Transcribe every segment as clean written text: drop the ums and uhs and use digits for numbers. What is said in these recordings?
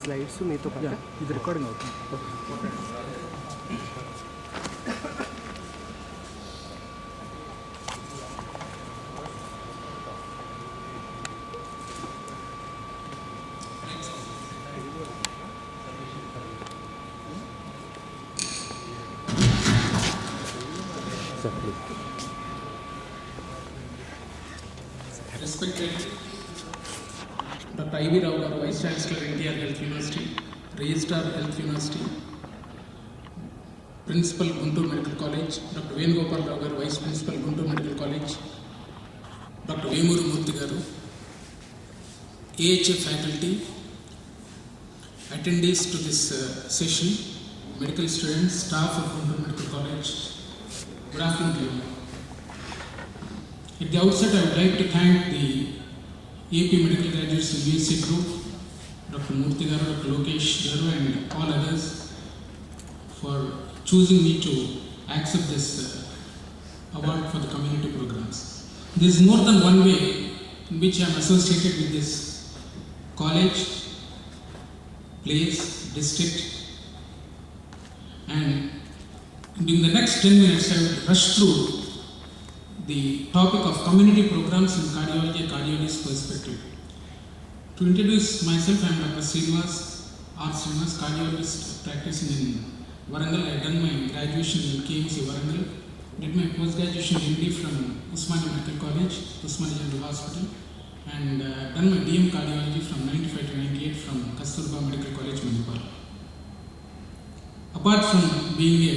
Slides మీతో పాటు ఇది రికార్డింగ్ అవుతుంది. Respected Dr. I.V. Rao, Vice Chancellor, NTR Health University, Registrar Health University, Principal, Guntur Medical College, Dr. Venugopal Rao, Vice Principal, Guntur Medical College, Dr. Vemuru Murthy Garu, AHA faculty, attendees to this session, medical students, staff of Guntur Medical College, good afternoon to you. At the outset, I would like to thank the AP Medical Graduates in USA Group, Dr. Murthy Garu, Dr. Lokesh Garu, and all others for choosing me to accept this award for the community programs. There is more than one way in which I am associated with this college, place, district, and in the next 10 minutes I will rush through the topic of community programs in cardiology and cardiologist perspective. To introduce myself, I am Dr. Srinivas, R. Srinivas, cardiologist practicing in Warangal. I have done my graduation in KMC Warangal, did my post-graduation MD from Usmania Medical College, Usmania General Hospital, and done my DM cardiology from 95 to 98 from Kasturba Medical College, Manipal. Apart from being a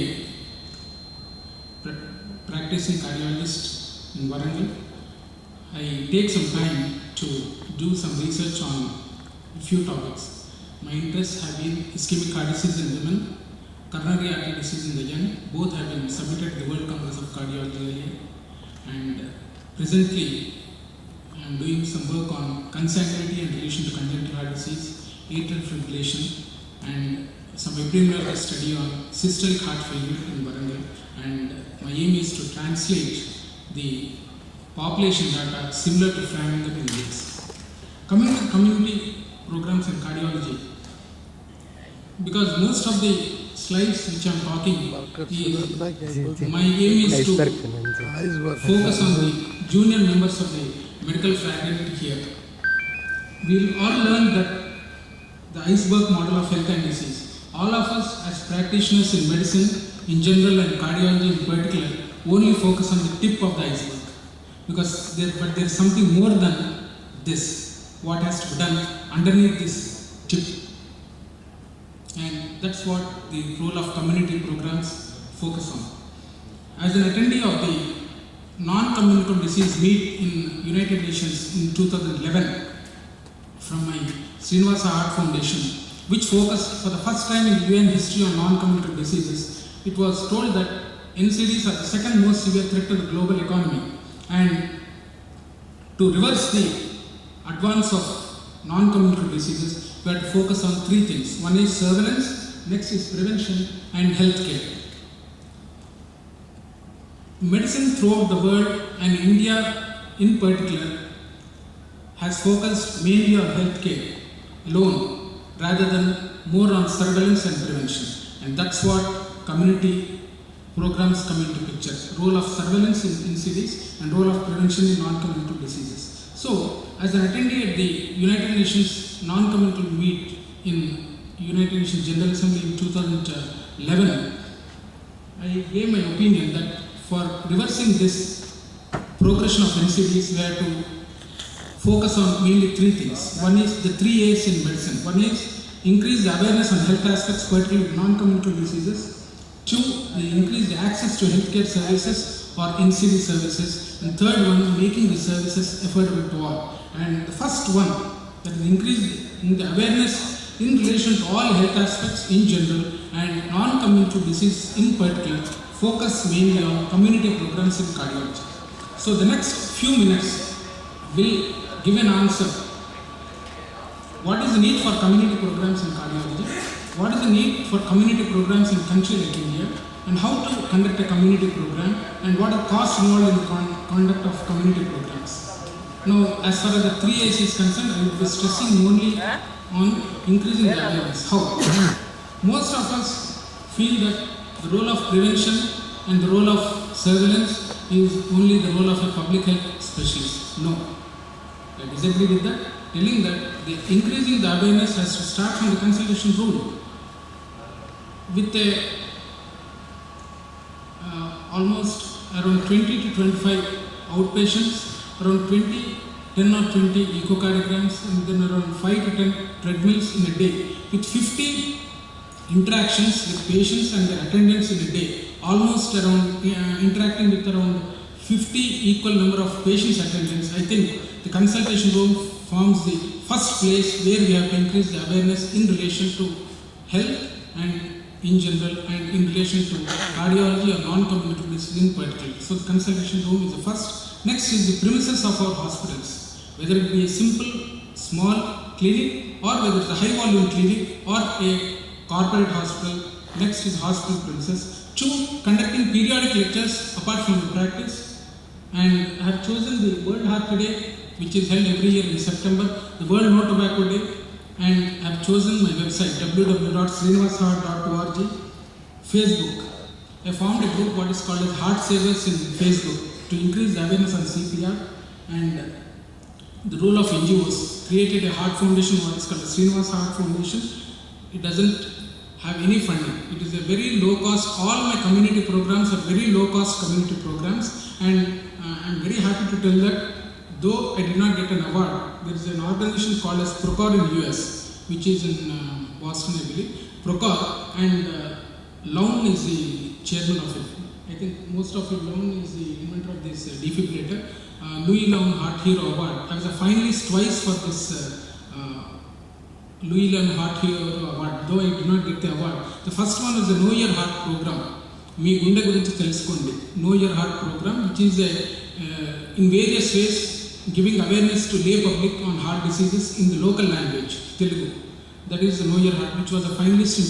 practicing cardiologist in Warangal, I take some time to do some research on a few topics. My interests have been ischemic heart disease in women, coronary artery disease in the young. Both have been submitted to the World Congress of Cardiology earlier, and presently I am doing some work on consanguinity in relation to congenital heart disease, atrial fibrillation, and some epidemiological study on systolic heart failure in Warangal. And my aim is to translate the population data similar to framing up in this. Community programs in cardiology, because most of the slides which I am talking, my aim is to focus on the junior members of the medical fraternity here. We will all learn that the iceberg model of health and disease. All of us as practitioners in medicine in general and cardiology in particular only focus on the tip of the iceberg, because there is something more than this, what has to be done underneath this tip, and that's what the role of community programs focus on. As an attendee of the non-communicable disease meet in United Nations in 2011 from my Srinivasa Heart Foundation, which focused for the first time in UN history on non-communicable diseases, it was told that NCDs are the second most severe threat to the global economy, and to reverse the advance of non-communicable diseases, we have to focus on three things. One is surveillance, next is prevention, and healthcare. Medicine throughout the world, and India in particular, has focused mainly on healthcare alone rather than more on surveillance and prevention, and that's what community programs come into picture. Role of surveillance in NCDs and role of prevention in non-communicable diseases. So, as an attendee at the United Nations non-communicable meet in United Nations General Assembly in 2011, I gave my opinion that for reversing this progression of NCDs, we have to focus on mainly three things. One is the 3 A's in medicine. One is increase the awareness on health aspects, particularly non-communicable diseases. 2, the increase the access to healthcare services or NCD services. And third one, making the services affordable to all. And the first one, that is increase in the awareness in relation to all health aspects in general and non-communicable disease in particular, focus mainly on community programs in cardiology. So the next few minutes will give an answer. What is the need for community programs in cardiology? What is the need for community programs in a country like India? And how to conduct a community program? And what are costs involved in the conduct of community programs? Now, as far as the 3A's is concerned, I will be stressing only on increasing the awareness. How? Most of us feel that the role of prevention and the role of surveillance is only the role of a public health specialist. No. I disagree with that, telling that the increasing the awareness has to start from the consultation rule. With a almost around 20 to 25 outpatients, around 10 or 20 echocardiograms, and then around 5 to 10 treadmills in a day, with 50 interactions with patients and their attendants in a day, almost around interacting with around 50 equal number of patients attendants. I think the consultation room forms the first place where we have to increase the awareness in relation to health and in general, and in relation to cardiology or non-communicable disease in particular. So the consultation room is the first. Next is the premises of our hospitals, whether it be a simple, small clinic, or whether it's a high volume clinic or a corporate hospital. Next is hospital premises. 2, conducting periodic lectures apart from the practice. And I have chosen the World Heart Day, which is held every year in September, the World No Tobacco Day, and I have chosen my website www.srinivasheart.org. Facebook, I formed a group what is called as Heart Savers in Facebook to increase the awareness on CPR, and the role of NGOs, created a heart foundation what is called the Srinivas Heart Foundation. It doesn't have any funding. It is a very low cost, all my community programs are very low cost community programs, and I'm very happy to tell that though I did not get an award, there is an organization called as Procor in US, which is in Boston, I believe. Procor, and Lown is the chairman of it. I think most of you, Lown is the inventor of this defibrillator. Louis Lown Heart Hero Award. I was a finalist twice for this Louis Lown Heart Hero Award, though I did not get the award. The first one is the Know Your Heart program. Me Gunda Gurinchi Telusukondi. Know Your Heart program, which is in various ways giving awareness to lay public on heart diseases in the local language, Telugu. That is the Know Your Heart, which was a finalist in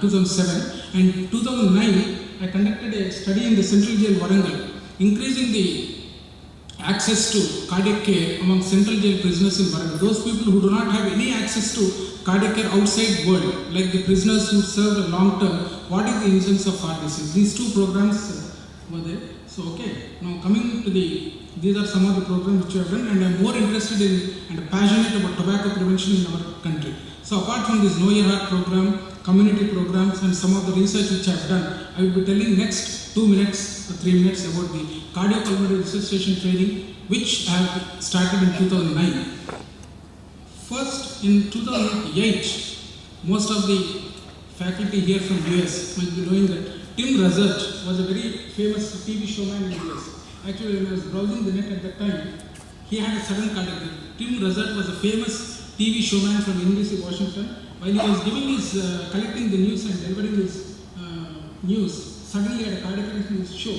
2007, and 2009 I conducted a study in the Central Jail Warangal, increasing the access to cardiac care among Central Jail prisoners in Warangal. Those people who do not have any access to cardiac care outside world, like the prisoners who served a long term, what is the incidence of heart disease? These 2 programs were there. So okay, now coming to these are some of the programs which we have done, and I am more interested in and passionate about tobacco prevention in our country. So apart from this Know Your Heart program, community programs, and some of the research which I have done, I will be telling next 2 minutes or 3 minutes about the cardiopulmonary resuscitation training, which I have started in 2009. First, in 2008, most of the faculty here from US might be knowing that Tim Russert was a very famous TV showman in the US. Actually, when I was browsing the net at that time, he had a sudden cardiac arrest. Tim Russert was a famous TV showman from University of Washington. While he was giving his, collecting the news and delivering his news, suddenly had a cardiac arrest in his show.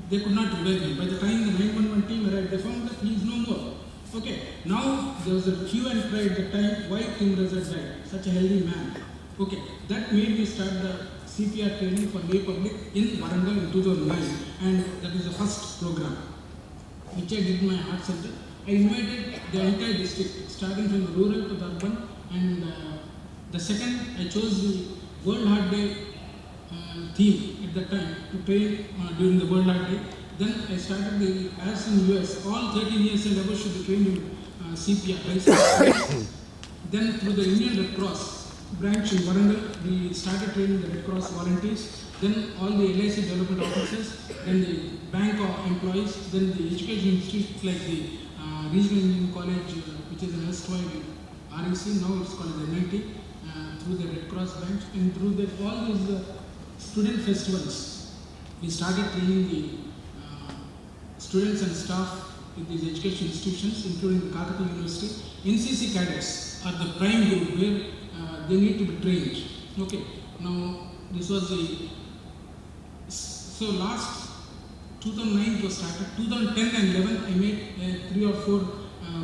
They could not revive him. By the time the 911 team arrived, they found that he is no more. Okay, now there was a hue and cry at the time, why Tim Russert died, such a healthy man. Okay, that made me start the CPR training for lay public in Warangal in 2009, and that is the first program which I did in my heart center. I invited the entire district, starting from the rural to the urban, and the second I chose the World Heart Day theme at that time to train during the World Heart Day. Then I started the, as in US, all 13 years and above should be trained in CPR. Then through the Indian Red Cross branch in Warangal, we started training the Red Cross volunteers, then all the LIC development officers, then the bank employees, then the education institutes like the Regional Engineering College, which is an erstwhile REC, now it's called the MIT, through the Red Cross branch, and through the, all these student festivals, we started training the students and staff in these education institutions, including the Kakatiya University. NCC cadets are the prime group where they need to be trained. Okay, now this was the, so last 2009 was started, 2010 and 11 I made 3 or 4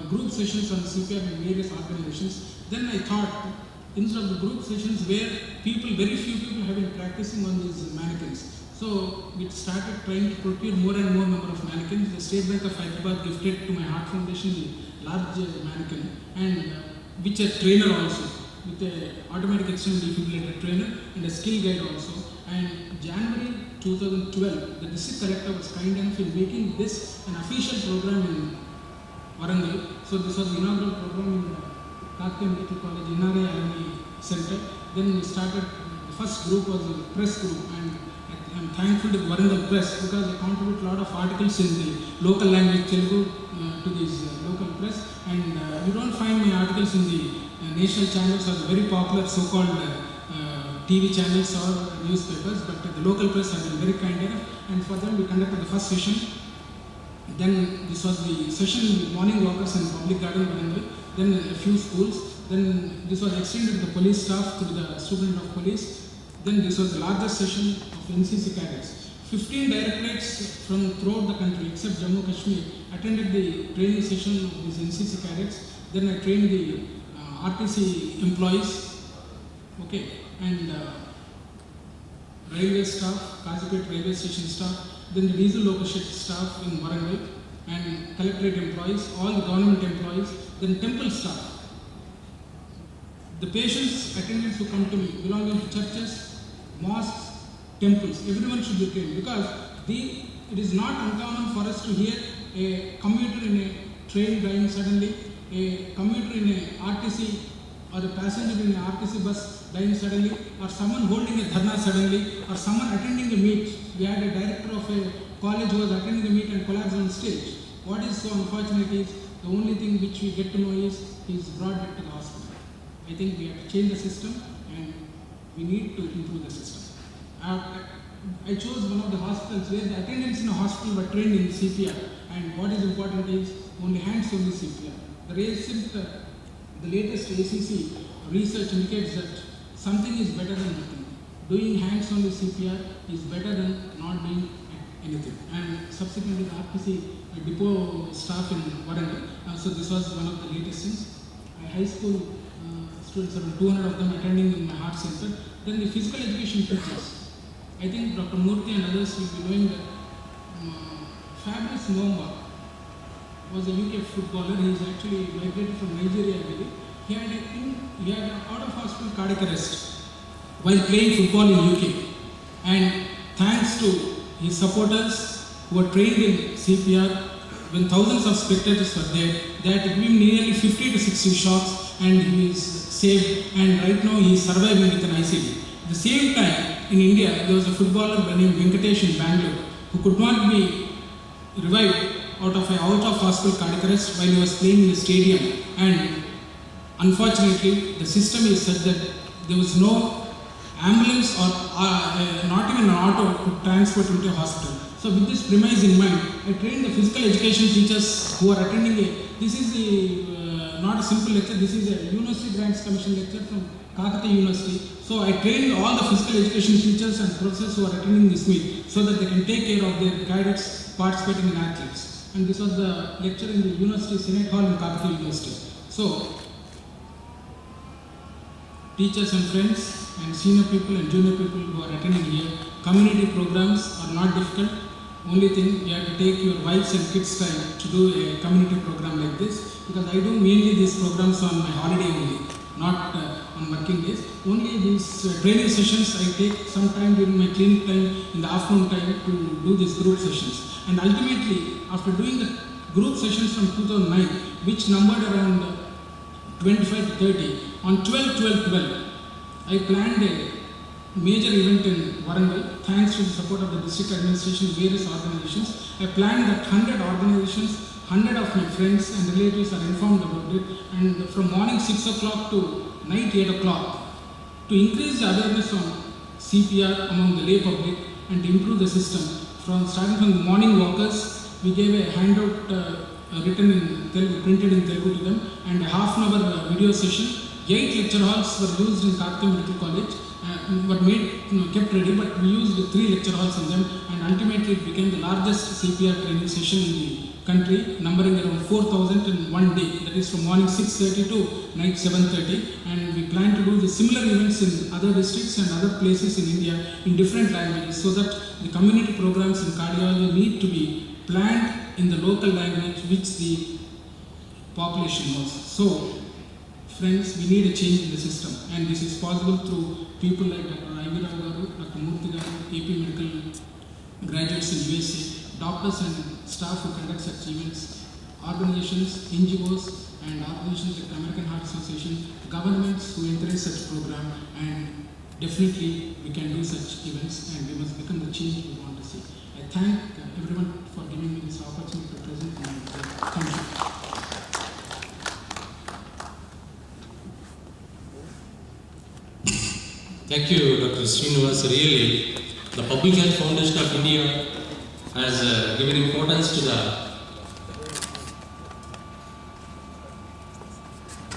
group sessions on CPR in various organizations. Then I thought, instead of the group sessions where people, very few people have been practicing on these mannequins. So we started trying to procure more and more number of mannequins. The State Bank of Hyderabad gifted to my Heart Foundation the large mannequin, and which a trainer also, with a automatic external defibrillator trainer and a skill guide also. And January 2012, the district collector was kind enough in making this an official program in Warangal. So this was the inaugural program in Kakatiya Medical College NRI Alumni Center. Then we started, the first group was a press group, and I'm thankful to Warangal Press because they contribute a lot of articles in the local language Telugu to this local press, and you don't find my articles in the national channels or the very popular so-called TV channels or newspapers, but the local press have been very kind enough, and for them we conducted the first session. Then this was the session with morning walkers in Public Garden Warangal, then a few schools, then this was extended to the police staff, to the student of police. Then this was the largest session of NCC cadets. 15 directorates from throughout the country except Jammu Kashmir attended the training session of these NCC cadets. Then I trained the RTC employees, okay, and railway staff, Kazipet railway station staff, then the diesel local staff in Warangal, and collectorate employees, all the government employees, then temple staff. The patients, attendants who come to me belonging to churches, mosques, temples, everyone should be trained, because it is not uncommon for us to hear a commuter in a train dying suddenly, a commuter in a RTC or a passenger in an RTC bus dying suddenly, or someone holding a dharna suddenly, or someone attending a meet. We had a director of a college who was attending the meet and collapsed on stage. What is so unfortunate is the only thing which we get to know is he is brought back to the hospital. I think we have to change the system, and we need to improve the system. I chose one of the hospitals where the attendants in a hospital were trained in CPR, and what is important is only hands only CPR. The latest ACC research indicates that something is better than nothing. Doing hands only CPR is better than not doing anything. And subsequently the RTC depot staff in Warangal. So this was one of the latest things. High school students, around 200 of them attending in my heart center. Then the physical education teachers. I think Dr. Murthy and others will be knowing that Fabrice Mwamba was a UK footballer. He is actually migrated from Nigeria, I believe. He had an out-of-hospital cardiac arrest while playing football in UK. And thanks to his supporters who were trained in CPR, when thousands of spectators were there, they had to give him nearly 50 to 60 shots, and he was saved, and right now he is surviving with an ICD. At the same time, in India, there was a footballer named Venkatesh in Bangalore who could not be revived out of hospital cardiac arrest while he was playing in the stadium, and unfortunately the system is such that there was no ambulance or not even an auto to transport him to a hospital. So with this premise in mind, I trained the physical education teachers who are attending this is not a simple lecture, this is a University Grants Commission lecture from Kakatiya University. So I trained all the physical education teachers and professors who are attending this meet so that they can take care of their cadets participating in athletes. And this was the lecture in the University Senate Hall in Kakatiya University. So, teachers and friends and senior people and junior people who are attending here, community programs are not difficult. Only thing, you have to take your wives and kids time to do a community program like this, because I do mainly these programs on my holiday only, not on working days. Only these training sessions I take some time during my clinic time in the afternoon time to do these group sessions. And ultimately, after doing the group sessions from 2009, which numbered around 25 to 30, on 12-12-12, I planned a major event in Warangal, thanks to the support of the district administration, various organizations. I planned that 100 organizations, 100 of my friends and relatives are informed about it, and from morning 6 o'clock to night 8 o'clock, to increase the awareness on CPR among the lay public and to improve the system. Starting from the morning walkers, we gave a handout written in Telugu, printed in Telugu to them, and a half-an-hour video session 8 lecture halls were used in Karthik Medical College, were kept ready, but we used 3 lecture halls in them, and ultimately it became the largest CPR training session in the country, numbering around 4,000 in one day. That is from morning 6:30 to night 7:30, and we plan to do the similar events in other districts and other places in India in different languages, so that the community programs in cardiology need to be planned in the local language which the population knows. So, friends, we need a change in the system, and this is possible through people like Dr. Ivy Rao Garu, Dr. Murthy Garu, AP Medical graduates in USA, doctors and staff who conduct such events, organizations, NGOs, and organizations like the American Heart Association, governments who encourage such program, and definitely we can do such events, and we must become the change we want to see. I thank everyone for giving me this opportunity to present my work. Thank you. Thank you, Dr. Srinivas. Really, the Public Health Foundation of India has given importance to the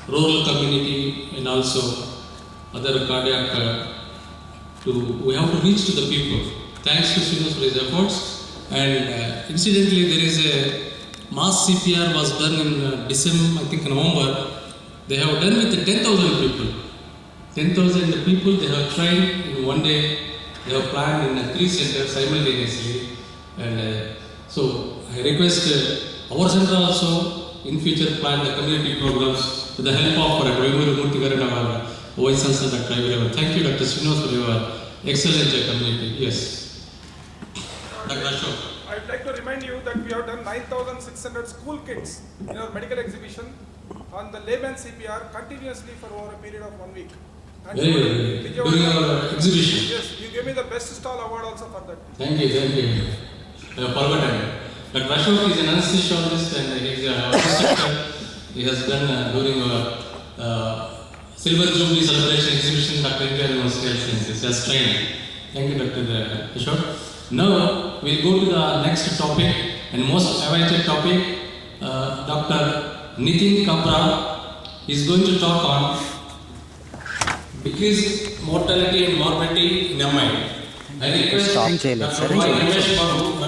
rural community and also other cardiac. We have to reach to the people. Thanks to Srinivas for his efforts. And incidentally, there is a mass CPR was done in December, I think November. They have done with 10,000 people. 10,000 people they have trained in one day. They have planned in 3 centers simultaneously. And so I request our center also in future plan the community programs with the help of Dr. Murthy Garu and our Vice Chancellor Dr. Ivy Rao. Thank you, Dr. Srinivas, for your excellent community. Yes. Dr. Ashok. I'd like to remind you that we have done 9,600 school kids in our medical exhibition on the layman CPR continuously for over a period of 1 week. And During our exhibition. Yes, you gave me the best stall award also for that. Thank you, thank you. Forgotten. Dr. Ashok is an anesthesiologist and he is our instructor. He has done during our Silver Jubilee Celebration exhibition, Dr. India University of Sciences. He has trained. Thank you, Dr. Ashok. Now we'll go to the next topic and most awaited topic. Dr. Nitin Kapra is going to talk on decreased mortality and morbidity in MI. I request Dr. Ramesh Babu.